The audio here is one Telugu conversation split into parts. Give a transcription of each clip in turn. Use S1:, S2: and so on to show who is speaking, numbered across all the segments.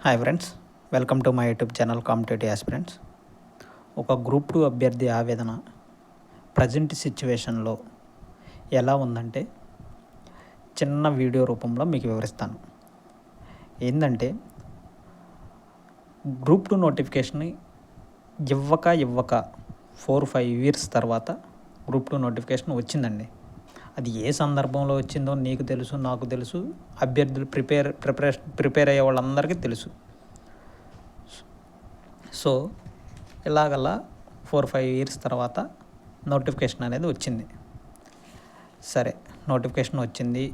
S1: Hi friends, welcome to my YouTube channel competitive aspirants. ఒక గ్రూప్ 2 అభ్యర్థి ఆవేదన ప్రజెంట్ సిచ్యువేషన్లో ఎలా ఉందంటే చిన్న వీడియో రూపంలో మీకు వివరిస్తాను. ఏంటంటే గ్రూప్ 2 నోటిఫికేషన్ ఇవ్వక 4-5 ఇయర్స్ తర్వాత గ్రూప్ 2 నోటిఫికేషన్ వచ్చిందండి. అది ఏ సందర్భంలో వచ్చిందో నీకు తెలుసు, నాకు తెలుసు, అభ్యర్థులు ప్రిపేర్ అయ్యే వాళ్ళందరికీ తెలుసు. సో ఇలాగలా 4-5 ఇయర్స్ తర్వాత నోటిఫికేషన్ అనేది వచ్చింది. సరే, నోటిఫికేషన్ వచ్చింది,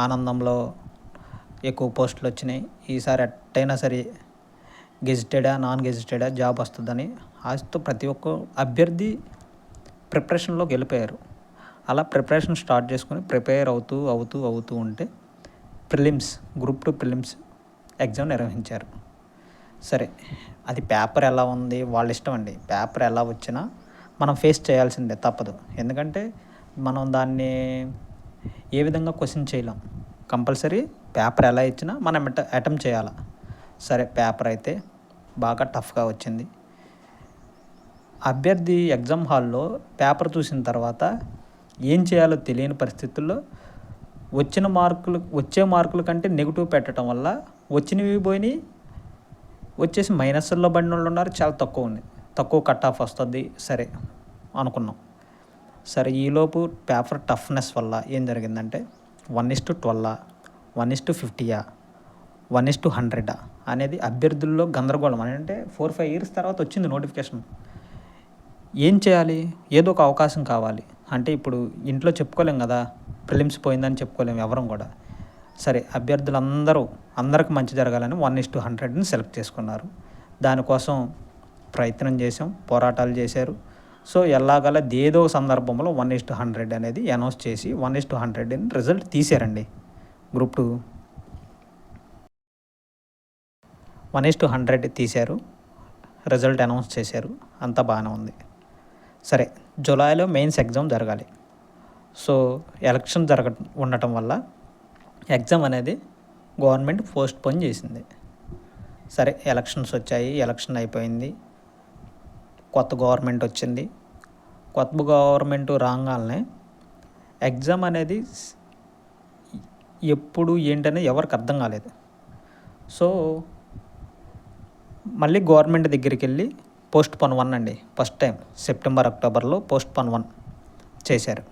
S1: ఆనందంలో ఎక్కువ పోస్టులు వచ్చినాయి. ఈసారి ఎట్టయినా సరే గెజిటెడా నాన్ గెజిటెడా జాబ్ వస్తుందని ఆశతో ప్రతి ఒక్క అభ్యర్థి ప్రిపరేషన్లోకి వెళ్ళిపోయారు. అలా ప్రిపరేషన్ స్టార్ట్ చేసుకొని ప్రిపేర్ అవుతూ ఉంటే గ్రూప్ 2 ప్రిలిమ్స్ ఎగ్జామ్ నిర్వహించారు. సరే, అది పేపర్ ఎలా ఉంది వాళ్ళ ఇష్టం అండి. పేపర్ ఎలా వచ్చినా మనం ఫేస్ చేయాల్సిందే, తప్పదు. ఎందుకంటే మనం దాన్ని ఏ విధంగా క్వశ్చన్ చేయలేం. కంపల్సరీ పేపర్ ఎలా ఇచ్చినా మనం అటెంప్ట్ చేయాలి. సరే, పేపర్ అయితే బాగా టఫ్గా వచ్చింది. అభ్యర్థి ఎగ్జామ్ హాల్లో పేపర్ చూసిన తర్వాత ఏం చేయాలో తెలియని పరిస్థితుల్లో వచ్చే మార్కుల కంటే నెగిటివ్ పెట్టడం వల్ల వచ్చినవి పోయినాయి, వచ్చేసి మైనస్లో పడిన వాళ్ళు ఉన్నారు. చాలా తక్కువ కట్ ఆఫ్ వస్తుంది. సరే అనుకున్నాం. సరే, ఈలోపు పేపర్ టఫ్నెస్ వల్ల ఏం జరిగిందంటే 1:12, 1:50, 1:100 అనేది అభ్యర్థుల్లో గందరగోళం. అంటే 4-5 ఇయర్స్ తర్వాత వచ్చింది నోటిఫికేషన్. ఏం చేయాలి? ఏదో ఒక అవకాశం కావాలి. అంటే ఇప్పుడు ఇంట్లో చెప్పుకోలేం కదా, ప్రిలిమ్స్ పోయిందని చెప్పుకోలేము ఎవరం కూడా. సరే, అందరికి మంచి జరగాలని 1:100ని సెలెక్ట్ చేసుకున్నారు. దానికోసం ప్రయత్నం చేసాం, పోరాటాలు చేశారు. సో ఎలాగలా ఏదో సందర్భంలో 1:100 అనేది అనౌన్స్ చేసి 1:100 రిజల్ట్ తీశారండి. గ్రూప్ 2 1:100 తీశారు, రిజల్ట్ అనౌన్స్ చేశారు. అంతా బాగానే ఉంది. సరే, జూలైలో మెయిన్స్ ఎగ్జామ్ జరగాలి. సో ఎలక్షన్ ఉండటం వల్ల ఎగ్జామ్ అనేది గవర్నమెంట్ పోస్ట్పోన్ చేసింది. సరే, ఎలక్షన్స్ వచ్చాయి, ఎలక్షన్ అయిపోయింది, కొత్త గవర్నమెంట్ వచ్చింది. కొత్త గవర్నమెంట్ రాగానే ఎగ్జామ్ అనేది ఎప్పుడు ఏంటనేది ఎవరికి అర్థం కాలేదు. సో మళ్ళీ గవర్నమెంట్ దగ్గరికి వెళ్ళి పోస్ట్పోన్ 1 అండి. ఫస్ట్ టైం సెప్టెంబర్, అక్టోబర్లో పోస్ట్పోన్ 1 చేశారు.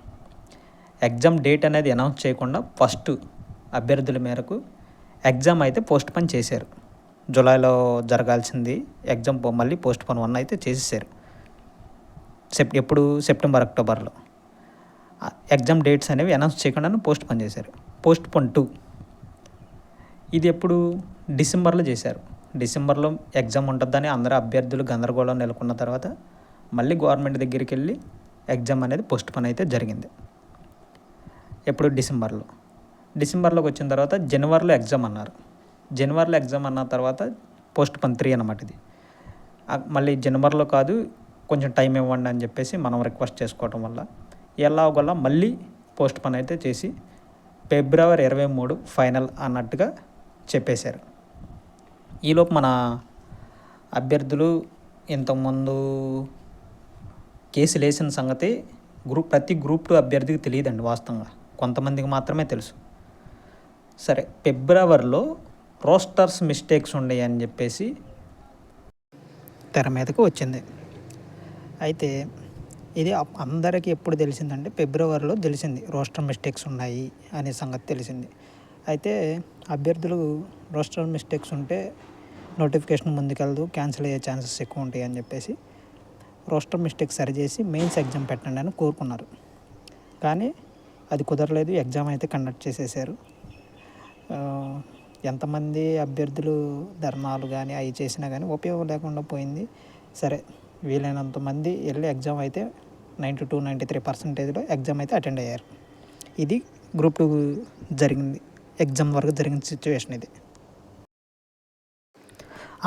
S1: ఎగ్జామ్ డేట్ అనేది అనౌన్స్ చేయకుండా ఫస్ట్ అభ్యర్థుల మేరకు ఎగ్జామ్ అయితే పోస్ట్పోన్ చేశారు. జూలైలో జరగాల్సింది ఎగ్జామ్ మళ్ళీ పోస్ట్పోన్ 1 అయితే చేసేసారు. సెప్టెంబర్, అక్టోబర్లో ఎగ్జామ్ డేట్స్ అనేవి అనౌన్స్ చేయకుండా పోస్ట్పోన్ చేశారు. పోస్ట్పోన్ 2 ఇది ఎప్పుడు డిసెంబర్లో చేశారు. డిసెంబర్లో ఎగ్జామ్ ఉంటుందని అందరూ అభ్యర్థులు గందరగోళం నెలకొన్న తర్వాత మళ్ళీ గవర్నమెంట్ దగ్గరికి వెళ్ళి ఎగ్జామ్ అనేది పోస్ట్పోన్ అయితే జరిగింది. ఎప్పుడు డిసెంబర్లోకి వచ్చిన తర్వాత జనవరిలో ఎగ్జామ్ అన్నారు. జనవరిలో ఎగ్జామ్ అన్న తర్వాత పోస్ట్పోన్ 3 అన్నమాట. ఇది మళ్ళీ జనవరిలో కాదు, కొంచెం టైం ఇవ్వండి అని చెప్పేసి మనం రిక్వెస్ట్ చేసుకోవడం వల్ల ఎలాగోలా మళ్ళీ పోస్ట్పోన్ అయితే చేసి ఫిబ్రవరి 23 ఫైనల్ అన్నట్టుగా చెప్పేశారు. ఈలోపు మన అభ్యర్థులు ఇంతకుముందు కేసులు వేసిన సంగతి ప్రతి గ్రూప్ 2 అభ్యర్థికి తెలియదండి. వాస్తవంగా కొంతమందికి మాత్రమే తెలుసు. సరే, ఫిబ్రవరిలో రోస్టర్స్ మిస్టేక్స్ ఉన్నాయి అని చెప్పేసి తెర మీదకి వచ్చింది. అయితే ఇది అందరికీ ఎప్పుడు తెలిసిందంటే ఫిబ్రవరిలో తెలిసింది రోస్టర్ మిస్టేక్స్ ఉన్నాయి అనే సంగతి తెలిసింది. అయితే అభ్యర్థులు రోస్టర్ మిస్టేక్స్ ఉంటే నోటిఫికేషన్ ముందుకెళ్ళదు, క్యాన్సిల్ అయ్యే ఛాన్సెస్ ఎక్కువ ఉంటాయి అని చెప్పేసి రోస్టర్ మిస్టేక్స్ సరిచేసి మెయిన్స్ ఎగ్జామ్ పెట్టండి అని కోరుకున్నారు. కానీ అది కుదరలేదు. ఎగ్జామ్ అయితే కండక్ట్ చేసేసారు. ఎంతమంది అభ్యర్థులు ధర్నాలు కానీ అవి చేసినా కానీ ఉపయోగం లేకుండా పోయింది. సరే, వీలైనంత మంది వెళ్ళి ఎగ్జామ్ అయితే 92-93% ఎగ్జామ్ అయితే అటెండ్ అయ్యారు. ఇది గ్రూప్ 2 జరిగింది. ఎగ్జామ్ వరకు జరిగిన సిచ్యువేషన్ ఇది.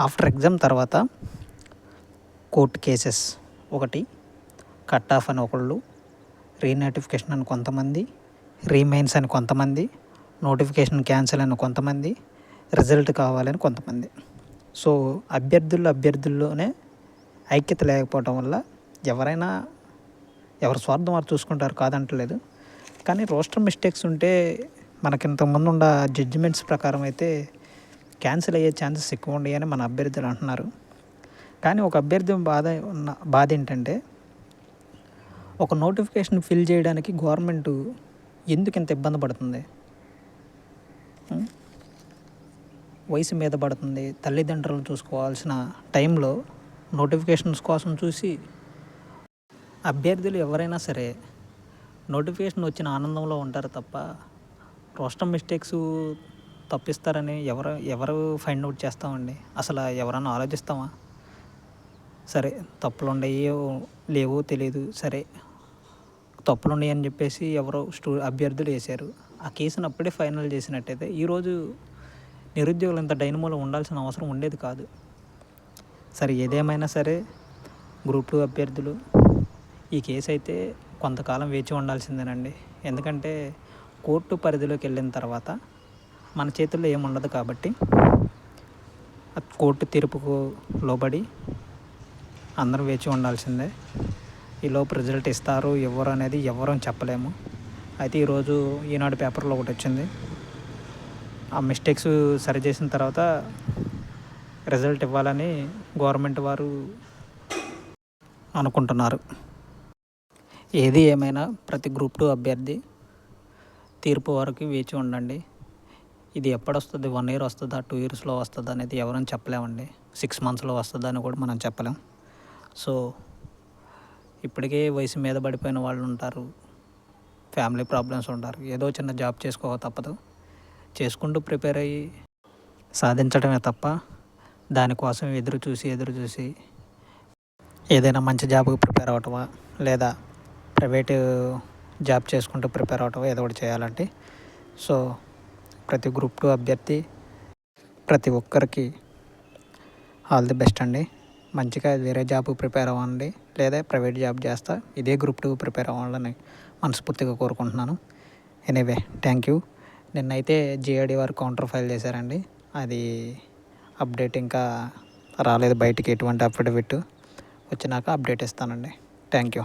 S1: ఆఫ్టర్ ఎగ్జామ్ తర్వాత కోర్టు కేసెస్ ఒకటి, కట్ ఆఫ్ అని ఒకళ్ళు, రీనోటిఫికేషన్ అని కొంతమంది, రీమైన్స్ అని కొంతమంది, నోటిఫికేషన్ క్యాన్సిల్ అని కొంతమంది, రిజల్ట్ కావాలని కొంతమంది. సో అభ్యర్థుల్లోనే ఐక్యత లేకపోవటం వల్ల ఎవరైనా ఎవరి స్వార్థం వారు చూసుకుంటారు, కాదంటలేదు. కానీ రోస్టర్ మిస్టేక్స్ ఉంటే మనకి ఇంతకుముందు ఉన్న జడ్జిమెంట్స్ ప్రకారం అయితే క్యాన్సిల్ అయ్యే ఛాన్సెస్ ఎక్కువ ఉన్నాయి అని మన అభ్యర్థులు అంటున్నారు. కానీ ఒక అభ్యర్థి బాధ ఏంటంటే, ఒక నోటిఫికేషన్ ఫిల్ చేయడానికి గవర్నమెంట్ ఎందుకు ఇంత ఇబ్బంది పడుతుంది? వయసు మీద పడుతుంది, తల్లిదండ్రులు చూసుకోవాల్సిన టైంలో నోటిఫికేషన్స్ కోసం చూసి అభ్యర్థులు ఎవరైనా సరే నోటిఫికేషన్ వచ్చిన ఆనందంలో ఉంటారు తప్ప రోస్టర్ మిస్టేక్స్ తప్పిస్తారని ఎవరు ఫైండ్ అవుట్ చేస్తామండి? అసలు ఎవరన్నా ఆలోచిస్తామా? సరే, తప్పులు ఉండయో లేవో తెలియదు, సరే తప్పులు ఉన్నాయి అని చెప్పేసి ఎవరో అభ్యర్థులు వేశారు. ఆ కేసును అప్పుడే ఫైనల్ చేసినట్టయితే ఈరోజు నిరుద్యోగులు ఇంత డైనమోలో ఉండాల్సిన అవసరం ఉండేది కాదు. సరే, ఏదేమైనా సరే గ్రూప్ 2 అభ్యర్థులు ఈ కేసు అయితే కొంతకాలం వేచి ఉండాల్సిందేనండి. ఎందుకంటే కోర్టు పరిధిలోకి వెళ్ళిన తర్వాత మన చేతుల్లో ఏముండదు కాబట్టి కోర్టు తీర్పుకు లోబడి అందరం వేచి ఉండాల్సిందే. ఈలోపు రిజల్ట్ ఇస్తారు ఎవరు అనేది ఎవరూ చెప్పలేము. అయితే ఈరోజు ఈనాడు పేపర్లో ఒకటి వచ్చింది, ఆ మిస్టేక్స్ సరి చేసిన తర్వాత రిజల్ట్ ఇవ్వాలని గవర్నమెంట్ వారు అనుకుంటున్నారు. ఏది ఏమైనా ప్రతి గ్రూప్ 2 అభ్యర్థి తీర్పు వరకు వేచి ఉండండి. ఇది ఎప్పుడొస్తుంది, 1 year వస్తుందా, 2 yearsలో వస్తుందా అనేది ఎవరని చెప్పలేమండి. 6 monthsలో వస్తుందని కూడా మనం చెప్పలేం. సో ఇప్పటికే వయసు మీద పడిపోయిన వాళ్ళు ఉంటారు, ఫ్యామిలీ ప్రాబ్లమ్స్ ఉంటారు, ఏదో చిన్న జాబ్ చేసుకోక తప్పదు. చేసుకుంటూ ప్రిపేర్ అయ్యి సాధించడమే తప్ప దానికోసం ఎదురు చూసి ఏదైనా మంచి జాబ్కి ప్రిపేర్ అవ్వటమా లేదా ప్రైవేటు జాబ్ చేసుకుంటూ ప్రిపేర్ అవ్వటమా ఏదో ఒకటి చేయాలంటే. సో ప్రతి గ్రూప్ 2 అభ్యర్థి ప్రతి ఒక్కరికి ఆల్ ది బెస్ట్ అండి. మంచిగా వేరే జాబ్ ప్రిపేర్ అవ్వండి, లేదా ప్రైవేట్ జాబ్ చేస్తా ఇదే గ్రూప్ 2 ప్రిపేర్ అవ్వాలని మనస్ఫూర్తిగా కోరుకుంటున్నాను. Anyway, thank you. నిన్నైతే జిఆర్డీ వారు కౌంటర్ ఫైల్ చేశారండి. అది అప్డేట్ ఇంకా రాలేదు బయటికి, ఎటువంటి అఫిడవిట్ వచ్చినాక అప్డేట్ ఇస్తానండి. Thank you.